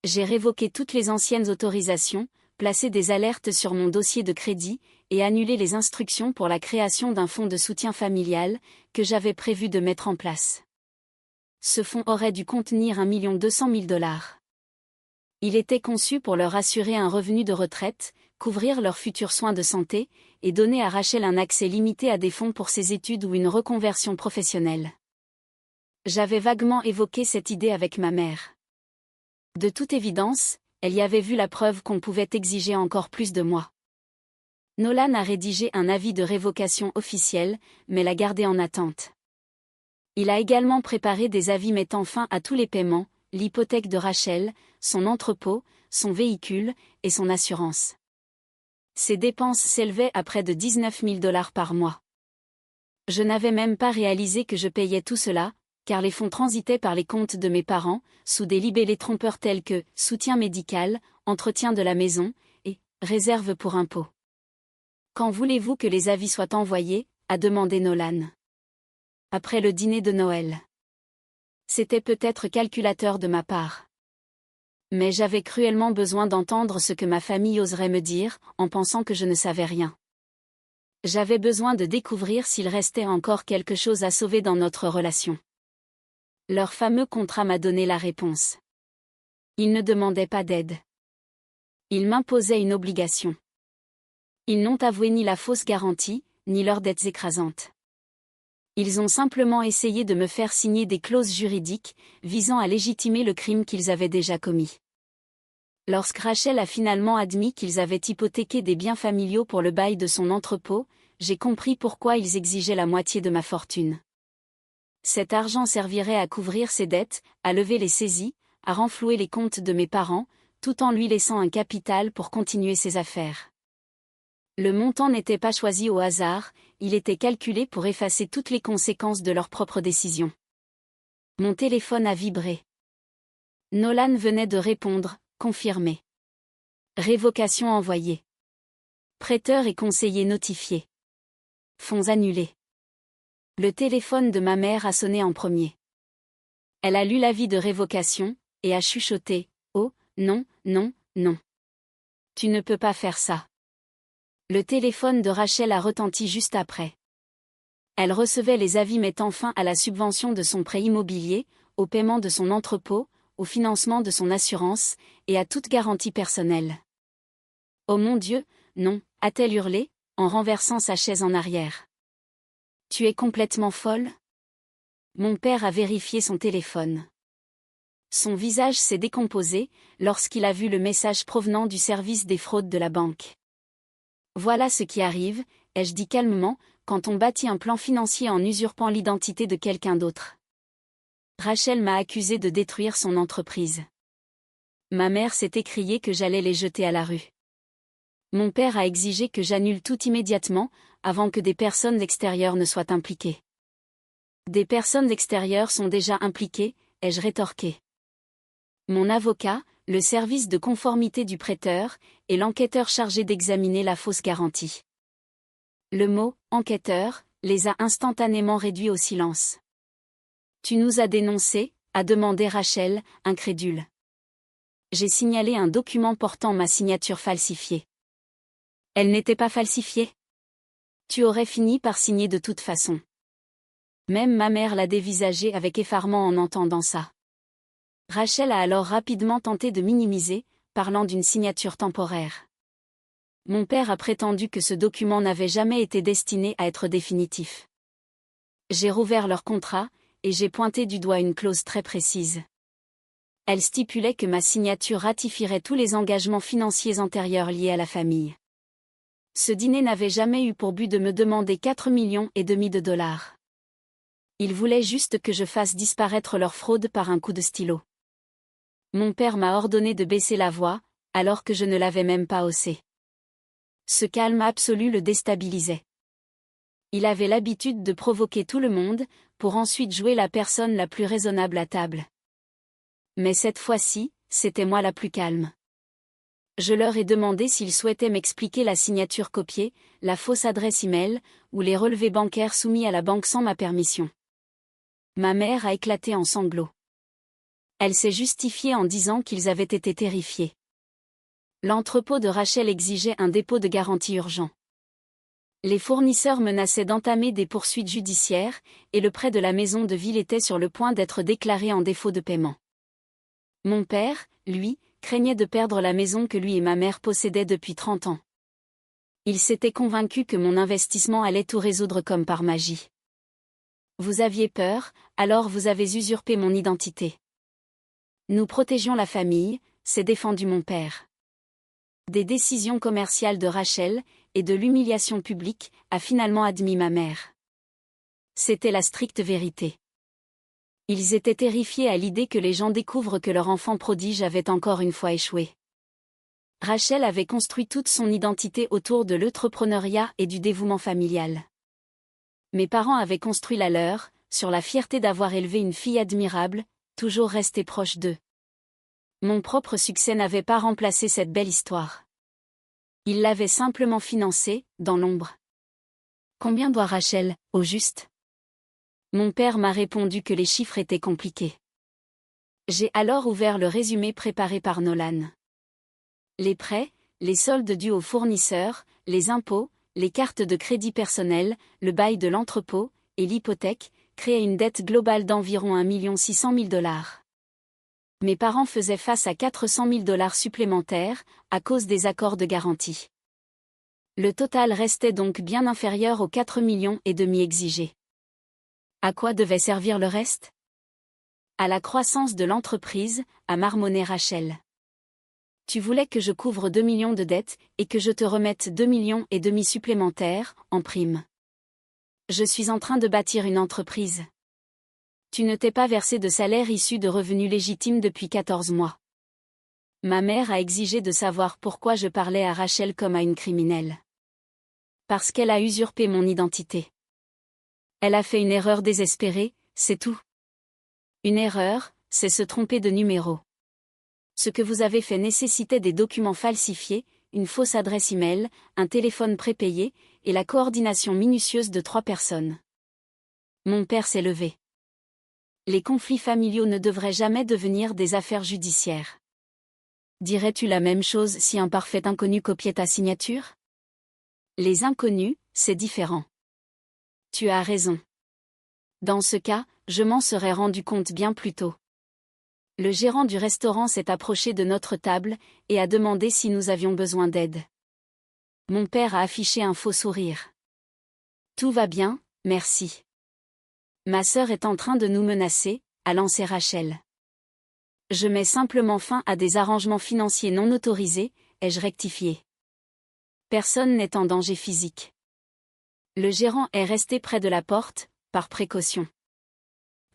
J'ai révoqué toutes les anciennes autorisations, placé des alertes sur mon dossier de crédit, et annulé les instructions pour la création d'un fonds de soutien familial, que j'avais prévu de mettre en place. Ce fonds aurait dû contenir 1 200 000 $. Il était conçu pour leur assurer un revenu de retraite, couvrir leurs futurs soins de santé, et donner à Rachel un accès limité à des fonds pour ses études ou une reconversion professionnelle. J'avais vaguement évoqué cette idée avec ma mère. De toute évidence, elle y avait vu la preuve qu'on pouvait exiger encore plus de moi. Nolan a rédigé un avis de révocation officiel, mais l'a gardé en attente. Il a également préparé des avis mettant fin à tous les paiements, l'hypothèque de Rachel, son entrepôt, son véhicule, et son assurance. Ces dépenses s'élevaient à près de 19 000 $ par mois. Je n'avais même pas réalisé que je payais tout cela, car les fonds transitaient par les comptes de mes parents, sous des libellés trompeurs tels que « soutien médical »,« entretien de la maison » et « réserve pour impôts ». Quand voulez-vous que les avis soient envoyés ? A demandé Nolan. Après le dîner de Noël. C'était peut-être calculateur de ma part. Mais j'avais cruellement besoin d'entendre ce que ma famille oserait me dire, en pensant que je ne savais rien. J'avais besoin de découvrir s'il restait encore quelque chose à sauver dans notre relation. Leur fameux contrat m'a donné la réponse. Ils ne demandaient pas d'aide. Ils m'imposaient une obligation. Ils n'ont avoué ni la fausse garantie, ni leurs dettes écrasantes. Ils ont simplement essayé de me faire signer des clauses juridiques, visant à légitimer le crime qu'ils avaient déjà commis. Lorsque Rachel a finalement admis qu'ils avaient hypothéqué des biens familiaux pour le bail de son entrepôt, j'ai compris pourquoi ils exigeaient la moitié de ma fortune. Cet argent servirait à couvrir ses dettes, à lever les saisies, à renflouer les comptes de mes parents, tout en lui laissant un capital pour continuer ses affaires. Le montant n'était pas choisi au hasard, il était calculé pour effacer toutes les conséquences de leurs propres décisions. Mon téléphone a vibré. Nolan venait de répondre, confirmé. Révocation envoyée. Prêteur et conseiller notifié. Fonds annulés. Le téléphone de ma mère a sonné en premier. Elle a lu l'avis de révocation, et a chuchoté « Oh, non, non, non. Tu ne peux pas faire ça. » Le téléphone de Rachel a retenti juste après. Elle recevait les avis mettant fin à la subvention de son prêt immobilier, au paiement de son entrepôt, au financement de son assurance, et à toute garantie personnelle. Oh mon Dieu, non, a-t-elle hurlé, en renversant sa chaise en arrière. Tu es complètement folle? Mon père a vérifié son téléphone. Son visage s'est décomposé lorsqu'il a vu le message provenant du service des fraudes de la banque. Voilà ce qui arrive, ai-je dit calmement, quand on bâtit un plan financier en usurpant l'identité de quelqu'un d'autre. Rachel m'a accusé de détruire son entreprise. Ma mère s'est écriée que j'allais les jeter à la rue. Mon père a exigé que j'annule tout immédiatement, avant que des personnes extérieures ne soient impliquées. Des personnes extérieures sont déjà impliquées, ai-je rétorqué. Mon avocat, le service de conformité du prêteur, et l'enquêteur chargé d'examiner la fausse garantie. Le mot « enquêteur » les a instantanément réduits au silence. Tu nous as dénoncés, a demandé Rachel, incrédule. J'ai signalé un document portant ma signature falsifiée. Elle n'était pas falsifiée. Tu aurais fini par signer de toute façon. Même ma mère l'a dévisagé avec effarement en entendant ça. Rachel a alors rapidement tenté de minimiser, parlant d'une signature temporaire. Mon père a prétendu que ce document n'avait jamais été destiné à être définitif. J'ai rouvert leur contrat, et j'ai pointé du doigt une clause très précise. Elle stipulait que ma signature ratifierait tous les engagements financiers antérieurs liés à la famille. Ce dîner n'avait jamais eu pour but de me demander 4,5 millions de dollars. Ils voulaient juste que je fasse disparaître leur fraude par un coup de stylo. Mon père m'a ordonné de baisser la voix, alors que je ne l'avais même pas haussée. Ce calme absolu le déstabilisait. Il avait l'habitude de provoquer tout le monde, pour ensuite jouer la personne la plus raisonnable à table. Mais cette fois-ci, c'était moi la plus calme. Je leur ai demandé s'ils souhaitaient m'expliquer la signature copiée, la fausse adresse e-mail, ou les relevés bancaires soumis à la banque sans ma permission. Ma mère a éclaté en sanglots. Elle s'est justifiée en disant qu'ils avaient été terrifiés. L'entrepôt de Rachel exigeait un dépôt de garantie urgent. Les fournisseurs menaçaient d'entamer des poursuites judiciaires, et le prêt de la maison de ville était sur le point d'être déclaré en défaut de paiement. Mon père, lui, craignait de perdre la maison que lui et ma mère possédaient depuis 30 ans. Il s'était convaincu que mon investissement allait tout résoudre comme par magie. Vous aviez peur, alors vous avez usurpé mon identité. Nous protégions la famille, s'est défendu mon père. Des décisions commerciales de Rachel, et de l'humiliation publique, a finalement admis ma mère. C'était la stricte vérité. Ils étaient terrifiés à l'idée que les gens découvrent que leur enfant prodige avait encore une fois échoué. Rachel avait construit toute son identité autour de l'entrepreneuriat et du dévouement familial. Mes parents avaient construit la leur, sur la fierté d'avoir élevé une fille admirable, toujours restée proche d'eux. Mon propre succès n'avait pas remplacé cette belle histoire. Il l'avait simplement financée, dans l'ombre. Combien doit Rachel, au juste? Mon père m'a répondu que les chiffres étaient compliqués. J'ai alors ouvert le résumé préparé par Nolan. Les prêts, les soldes dus aux fournisseurs, les impôts, les cartes de crédit personnel, le bail de l'entrepôt, et l'hypothèque, créaient une dette globale d'environ 1,6 million de dollars. Mes parents faisaient face à 400 000 dollars supplémentaires, à cause des accords de garantie. Le total restait donc bien inférieur aux 4,5 millions exigés. À quoi devait servir le reste? À la croissance de l'entreprise, a marmonné Rachel. Tu voulais que je couvre 2 millions de dettes, et que je te remette 2,5 millions supplémentaires, en prime. Je suis en train de bâtir une entreprise. Tu ne t'es pas versé de salaire issu de revenus légitimes depuis 14 mois. Ma mère a exigé de savoir pourquoi je parlais à Rachel comme à une criminelle. Parce qu'elle a usurpé mon identité. Elle a fait une erreur désespérée, c'est tout. Une erreur, c'est se tromper de numéro. Ce que vous avez fait nécessitait des documents falsifiés, une fausse adresse e-mail, un téléphone prépayé, et la coordination minutieuse de 3 personnes. Mon père s'est levé. Les conflits familiaux ne devraient jamais devenir des affaires judiciaires. Dirais-tu la même chose si un parfait inconnu copiait ta signature? Les inconnus, c'est différent. Tu as raison. Dans ce cas, je m'en serais rendu compte bien plus tôt. Le gérant du restaurant s'est approché de notre table, et a demandé si nous avions besoin d'aide. Mon père a affiché un faux sourire. Tout va bien, merci. Ma sœur est en train de nous menacer, a lancé Rachel. Je mets simplement fin à des arrangements financiers non autorisés, ai-je rectifié. Personne n'est en danger physique. Le gérant est resté près de la porte, par précaution.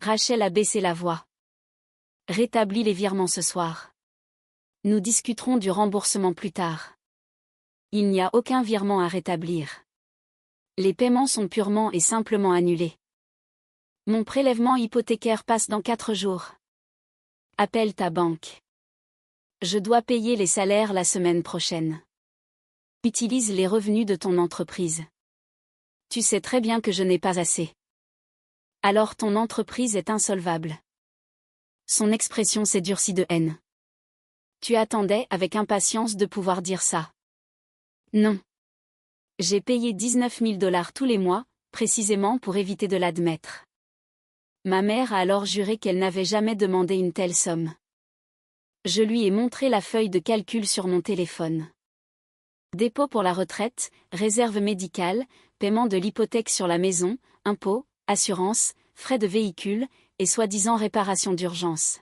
Rachel a baissé la voix. Rétablis les virements ce soir. Nous discuterons du remboursement plus tard. Il n'y a aucun virement à rétablir. Les paiements sont purement et simplement annulés. Mon prélèvement hypothécaire passe dans 4 jours. Appelle ta banque. Je dois payer les salaires la semaine prochaine. Utilise les revenus de ton entreprise. Tu sais très bien que je n'ai pas assez. Alors ton entreprise est insolvable. Son expression s'est durcie de haine. Tu attendais avec impatience de pouvoir dire ça. Non. J'ai payé 19 000 $ tous les mois, précisément pour éviter de l'admettre. Ma mère a alors juré qu'elle n'avait jamais demandé une telle somme. Je lui ai montré la feuille de calcul sur mon téléphone. Dépôt pour la retraite, réserve médicale, paiement de l'hypothèque sur la maison, impôts, assurance, frais de véhicule, et soi-disant réparation d'urgence.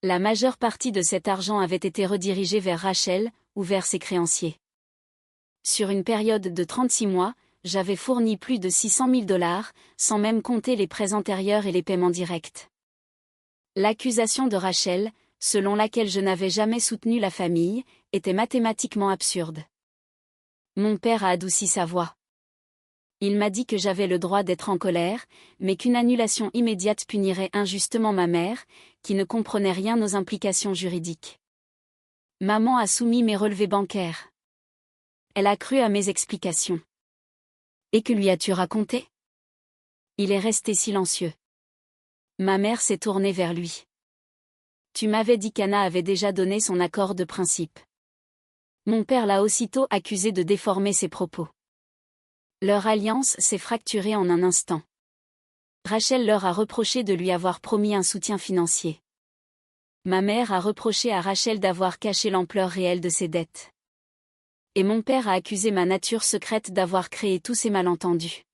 La majeure partie de cet argent avait été redirigée vers Rachel, ou vers ses créanciers. Sur une période de 36 mois, j'avais fourni plus de 600 000 $, sans même compter les prêts antérieurs et les paiements directs. L'accusation de Rachel, selon laquelle je n'avais jamais soutenu la famille, était mathématiquement absurde. Mon père a adouci sa voix. Il m'a dit que j'avais le droit d'être en colère, mais qu'une annulation immédiate punirait injustement ma mère, qui ne comprenait rien aux implications juridiques. Maman a soumis mes relevés bancaires. Elle a cru à mes explications. Et que lui as-tu raconté? Il est resté silencieux. Ma mère s'est tournée vers lui. Tu m'avais dit qu'Anna avait déjà donné son accord de principe. Mon père l'a aussitôt accusé de déformer ses propos. Leur alliance s'est fracturée en un instant. Rachel leur a reproché de lui avoir promis un soutien financier. Ma mère a reproché à Rachel d'avoir caché l'ampleur réelle de ses dettes. Et mon père a accusé ma nature secrète d'avoir créé tous ces malentendus.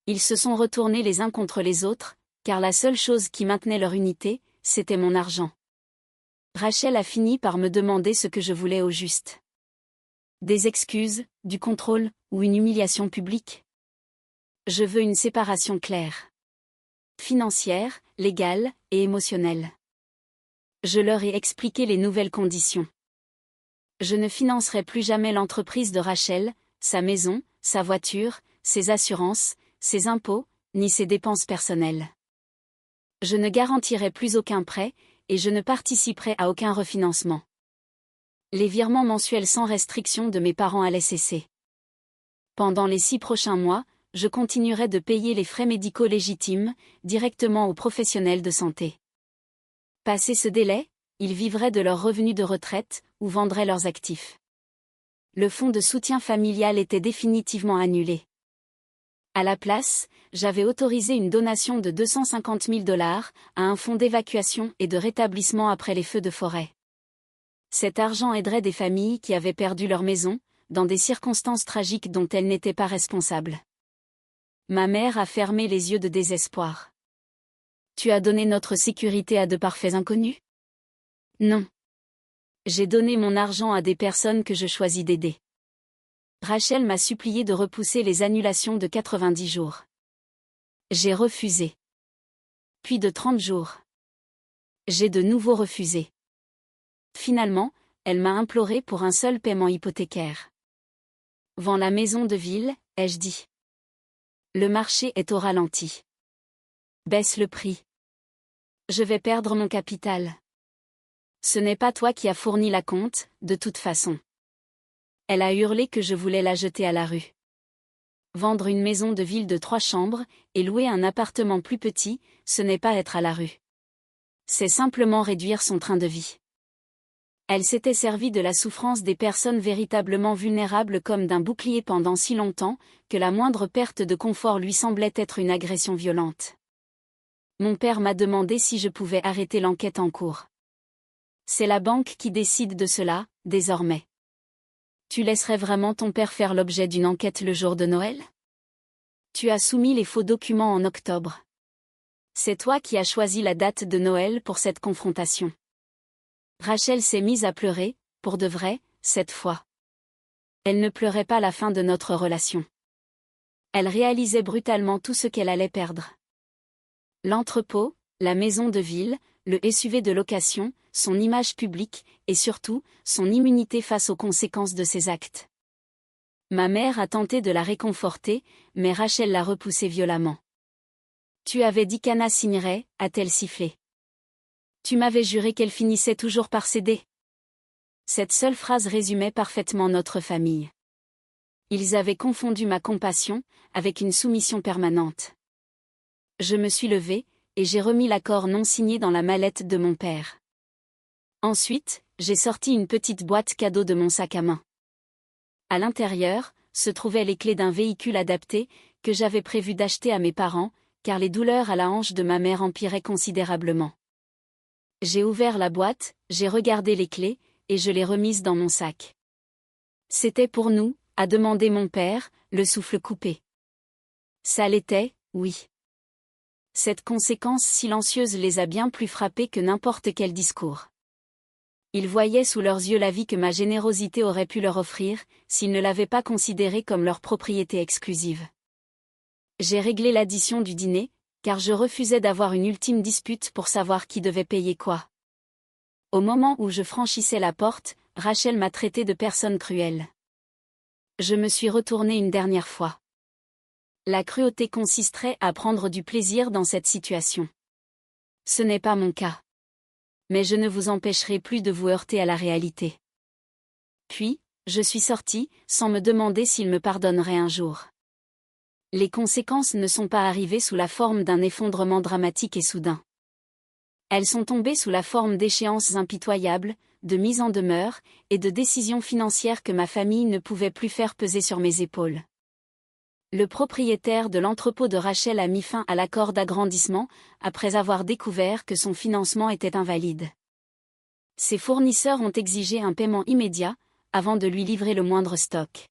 Ils se sont retournés les uns contre les autres, car la seule chose qui maintenait leur unité, c'était mon argent. Rachel a fini par me demander ce que je voulais au juste. Des excuses, du contrôle, ou une humiliation publique? Je veux une séparation claire. Financière, légale, et émotionnelle. Je leur ai expliqué les nouvelles conditions. Je ne financerai plus jamais l'entreprise de Rachel, sa maison, sa voiture, ses assurances, ses impôts, ni ses dépenses personnelles. Je ne garantirai plus aucun prêt, et je ne participerai à aucun refinancement. Les virements mensuels sans restriction de mes parents allaient cesser. Pendant les 6 prochains mois, je continuerai de payer les frais médicaux légitimes, directement aux professionnels de santé. Passé ce délai, ils vivraient de leurs revenus de retraite, ou vendraient leurs actifs. Le fonds de soutien familial était définitivement annulé. À la place, j'avais autorisé une donation de 250 000 $ à un fonds d'évacuation et de rétablissement après les feux de forêt. Cet argent aiderait des familles qui avaient perdu leur maison, dans des circonstances tragiques dont elles n'étaient pas responsables. Ma mère a fermé les yeux de désespoir. Tu as donné notre sécurité à de parfaits inconnus? Non. J'ai donné mon argent à des personnes que je choisis d'aider. Rachel m'a supplié de repousser les annulations de 90 jours. J'ai refusé. Puis de 30 jours. J'ai de nouveau refusé. Finalement, elle m'a imploré pour un seul paiement hypothécaire. Vends la maison de ville, ai-je dit. Le marché est au ralenti. Baisse le prix. Je vais perdre mon capital. Ce n'est pas toi qui as fourni la compte, de toute façon. Elle a hurlé que je voulais la jeter à la rue. Vendre une maison de ville de 3 chambres, et louer un appartement plus petit, ce n'est pas être à la rue. C'est simplement réduire son train de vie. Elle s'était servie de la souffrance des personnes véritablement vulnérables comme d'un bouclier pendant si longtemps, que la moindre perte de confort lui semblait être une agression violente. Mon père m'a demandé si je pouvais arrêter l'enquête en cours. C'est la banque qui décide de cela, désormais. Tu laisserais vraiment ton père faire l'objet d'une enquête le jour de Noël? Tu as soumis les faux documents en octobre. C'est toi qui as choisi la date de Noël pour cette confrontation. Rachel s'est mise à pleurer, pour de vrai, cette fois. Elle ne pleurait pas la fin de notre relation. Elle réalisait brutalement tout ce qu'elle allait perdre. L'entrepôt, la maison de ville, le SUV de location, son image publique, et surtout, son immunité face aux conséquences de ses actes. Ma mère a tenté de la réconforter, mais Rachel l'a repoussée violemment. Tu avais dit qu'Anna signerait, a-t-elle sifflé. Tu m'avais juré qu'elle finissait toujours par céder. Cette seule phrase résumait parfaitement notre famille. Ils avaient confondu ma compassion avec une soumission permanente. Je me suis levée, et j'ai remis l'accord non signé dans la mallette de mon père. Ensuite, j'ai sorti une petite boîte cadeau de mon sac à main. À l'intérieur, se trouvaient les clés d'un véhicule adapté, que j'avais prévu d'acheter à mes parents, car les douleurs à la hanche de ma mère empiraient considérablement. J'ai ouvert la boîte, j'ai regardé les clés, et je les remises dans mon sac. C'était pour nous, a demandé mon père, le souffle coupé. Ça l'était, oui. Cette conséquence silencieuse les a bien plus frappés que n'importe quel discours. Ils voyaient sous leurs yeux la vie que ma générosité aurait pu leur offrir, s'ils ne l'avaient pas considérée comme leur propriété exclusive. J'ai réglé l'addition du dîner, car je refusais d'avoir une ultime dispute pour savoir qui devait payer quoi. Au moment où je franchissais la porte, Rachel m'a traité de personne cruelle. Je me suis retournée une dernière fois. La cruauté consisterait à prendre du plaisir dans cette situation. Ce n'est pas mon cas. Mais je ne vous empêcherai plus de vous heurter à la réalité. Puis, je suis sortie, sans me demander s'il me pardonnerait un jour. Les conséquences ne sont pas arrivées sous la forme d'un effondrement dramatique et soudain. Elles sont tombées sous la forme d'échéances impitoyables, de mises en demeure, et de décisions financières que ma famille ne pouvait plus faire peser sur mes épaules. Le propriétaire de l'entrepôt de Rachel a mis fin à l'accord d'agrandissement, après avoir découvert que son financement était invalide. Ses fournisseurs ont exigé un paiement immédiat, avant de lui livrer le moindre stock.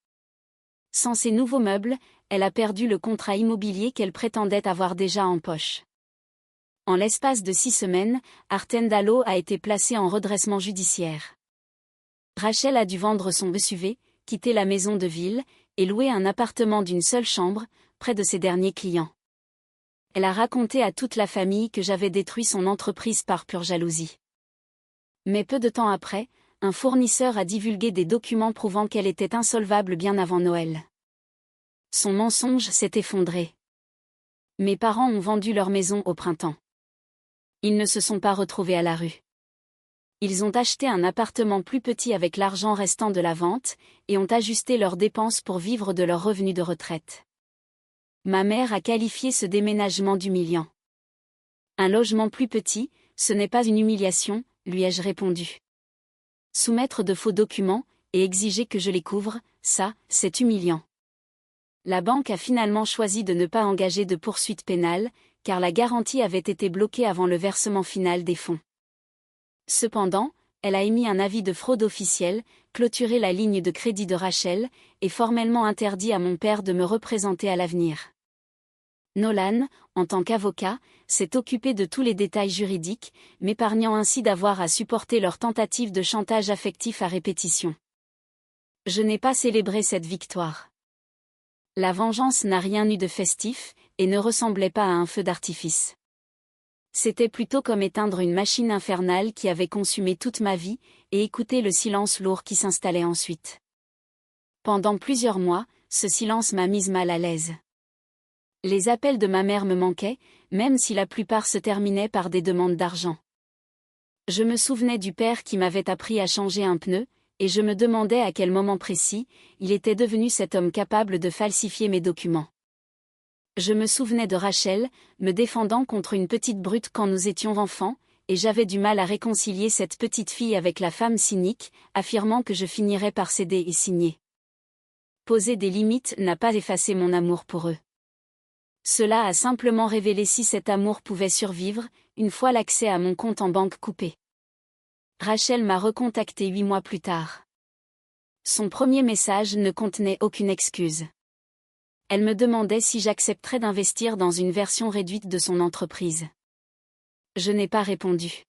Sans ces nouveaux meubles, elle a perdu le contrat immobilier qu'elle prétendait avoir déjà en poche. En l'espace de 6 semaines, Artendalo a été placé en redressement judiciaire. Rachel a dû vendre son SUV, quitter la maison de ville, et louer un appartement d'une seule chambre, près de ses derniers clients. Elle a raconté à toute la famille que j'avais détruit son entreprise par pure jalousie. Mais peu de temps après, un fournisseur a divulgué des documents prouvant qu'elle était insolvable bien avant Noël. Son mensonge s'est effondré. Mes parents ont vendu leur maison au printemps. Ils ne se sont pas retrouvés à la rue. Ils ont acheté un appartement plus petit avec l'argent restant de la vente, et ont ajusté leurs dépenses pour vivre de leurs revenus de retraite. Ma mère a qualifié ce déménagement d'humiliant. Un logement plus petit, ce n'est pas une humiliation, lui ai-je répondu. Soumettre de faux documents, et exiger que je les couvre, ça, c'est humiliant. La banque a finalement choisi de ne pas engager de poursuite pénale, car la garantie avait été bloquée avant le versement final des fonds. Cependant, elle a émis un avis de fraude officiel, clôturé la ligne de crédit de Rachel, et formellement interdit à mon père de me représenter à l'avenir. Nolan, en tant qu'avocat, s'est occupé de tous les détails juridiques, m'épargnant ainsi d'avoir à supporter leurs tentatives de chantage affectif à répétition. Je n'ai pas célébré cette victoire. La vengeance n'a rien eu de festif, et ne ressemblait pas à un feu d'artifice. C'était plutôt comme éteindre une machine infernale qui avait consumé toute ma vie, et écouter le silence lourd qui s'installait ensuite. Pendant plusieurs mois, ce silence m'a mise mal à l'aise. Les appels de ma mère me manquaient, même si la plupart se terminaient par des demandes d'argent. Je me souvenais du père qui m'avait appris à changer un pneu, et je me demandais à quel moment précis, il était devenu cet homme capable de falsifier mes documents. Je me souvenais de Rachel, me défendant contre une petite brute quand nous étions enfants, et j'avais du mal à réconcilier cette petite fille avec la femme cynique, affirmant que je finirais par céder et signer. Poser des limites n'a pas effacé mon amour pour eux. Cela a simplement révélé si cet amour pouvait survivre, une fois l'accès à mon compte en banque coupé. Rachel m'a recontacté 8 mois plus tard. Son premier message ne contenait aucune excuse. Elle me demandait si j'accepterais d'investir dans une version réduite de son entreprise. Je n'ai pas répondu.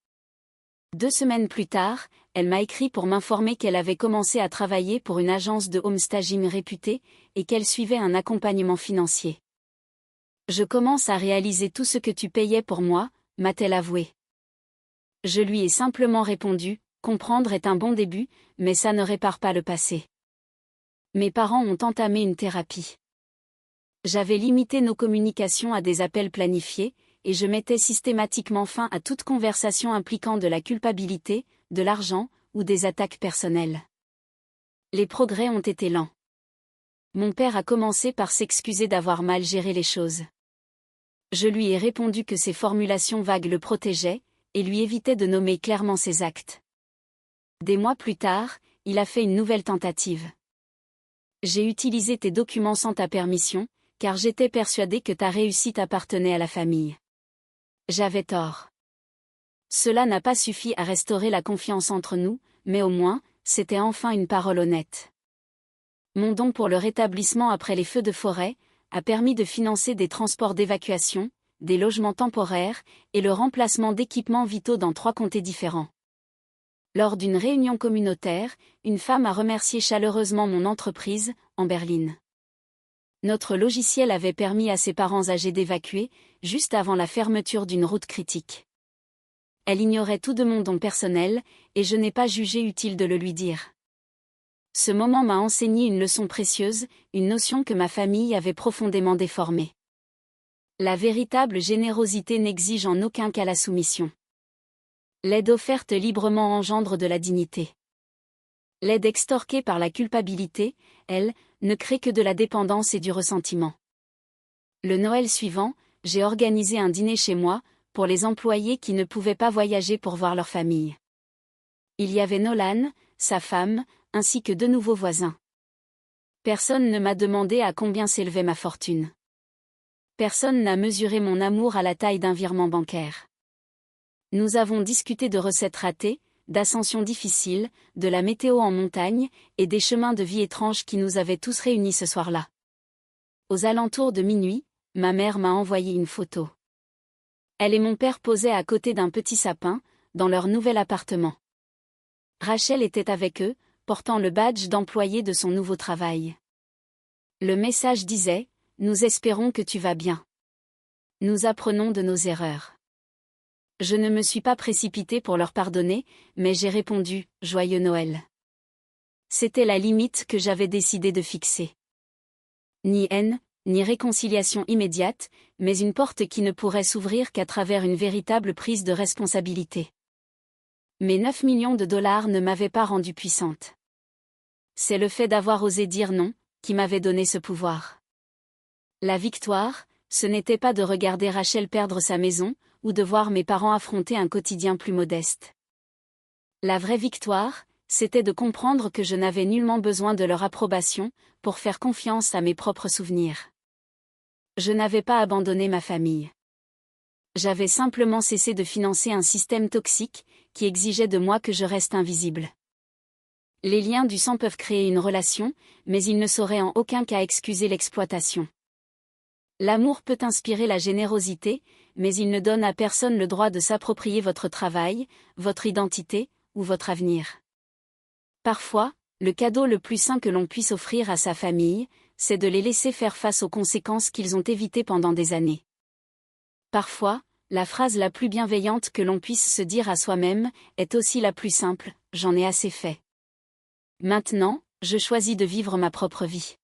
2 semaines plus tard, elle m'a écrit pour m'informer qu'elle avait commencé à travailler pour une agence de homestaging réputée, et qu'elle suivait un accompagnement financier. Je commence à réaliser tout ce que tu payais pour moi, m'a-t-elle avoué. Je lui ai simplement répondu, comprendre est un bon début, mais ça ne répare pas le passé. Mes parents ont entamé une thérapie. J'avais limité nos communications à des appels planifiés, et je mettais systématiquement fin à toute conversation impliquant de la culpabilité, de l'argent, ou des attaques personnelles. Les progrès ont été lents. Mon père a commencé par s'excuser d'avoir mal géré les choses. Je lui ai répondu que ses formulations vagues le protégeaient, et lui évitaient de nommer clairement ses actes. Des mois plus tard, il a fait une nouvelle tentative. J'ai utilisé tes documents sans ta permission, car j'étais persuadée que ta réussite appartenait à la famille. J'avais tort. Cela n'a pas suffi à restaurer la confiance entre nous, mais au moins, c'était enfin une parole honnête. Mon don pour le rétablissement après les feux de forêt a permis de financer des transports d'évacuation, des logements temporaires, et le remplacement d'équipements vitaux dans 3 comtés différents. Lors d'une réunion communautaire, une femme a remercié chaleureusement mon entreprise, en Berlin. Notre logiciel avait permis à ses parents âgés d'évacuer, juste avant la fermeture d'une route critique. Elle ignorait tout de mon don personnel, et je n'ai pas jugé utile de le lui dire. Ce moment m'a enseigné une leçon précieuse, une notion que ma famille avait profondément déformée. La véritable générosité n'exige en aucun cas la soumission. L'aide offerte librement engendre de la dignité. L'aide extorquée par la culpabilité, elle, ne crée que de la dépendance et du ressentiment. Le Noël suivant, j'ai organisé un dîner chez moi, pour les employés qui ne pouvaient pas voyager pour voir leur famille. Il y avait Nolan, sa femme, ainsi que 2 nouveaux voisins. Personne ne m'a demandé à combien s'élevait ma fortune. Personne n'a mesuré mon amour à la taille d'un virement bancaire. Nous avons discuté de recettes ratées, d'ascensions difficiles, de la météo en montagne, et des chemins de vie étranges qui nous avaient tous réunis ce soir-là. Aux alentours de minuit, ma mère m'a envoyé une photo. Elle et mon père posaient à côté d'un petit sapin, dans leur nouvel appartement. Rachel était avec eux, portant le badge d'employé de son nouveau travail. Le message disait « Nous espérons que tu vas bien. Nous apprenons de nos erreurs. » Je ne me suis pas précipitée pour leur pardonner, mais j'ai répondu « Joyeux Noël ». C'était la limite que j'avais décidé de fixer. Ni haine, ni réconciliation immédiate, mais une porte qui ne pourrait s'ouvrir qu'à travers une véritable prise de responsabilité. Mes 9 millions de dollars ne m'avaient pas rendue puissante. C'est le fait d'avoir osé dire non, qui m'avait donné ce pouvoir. La victoire, ce n'était pas de regarder Rachel perdre sa maison, ou de voir mes parents affronter un quotidien plus modeste. La vraie victoire, c'était de comprendre que je n'avais nullement besoin de leur approbation, pour faire confiance à mes propres souvenirs. Je n'avais pas abandonné ma famille. J'avais simplement cessé de financer un système toxique, qui exigeait de moi que je reste invisible. Les liens du sang peuvent créer une relation, mais ils ne sauraient en aucun cas excuser l'exploitation. L'amour peut inspirer la générosité, mais il ne donne à personne le droit de s'approprier votre travail, votre identité, ou votre avenir. Parfois, le cadeau le plus sain que l'on puisse offrir à sa famille, c'est de les laisser faire face aux conséquences qu'ils ont évitées pendant des années. Parfois, la phrase la plus bienveillante que l'on puisse se dire à soi-même, est aussi la plus simple, j'en ai assez fait. Maintenant, je choisis de vivre ma propre vie.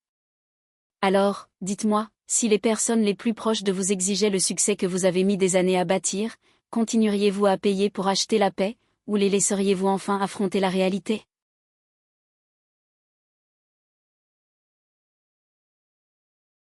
Alors, dites-moi, si les personnes les plus proches de vous exigeaient le succès que vous avez mis des années à bâtir, continueriez-vous à payer pour acheter la paix, ou les laisseriez-vous enfin affronter la réalité ?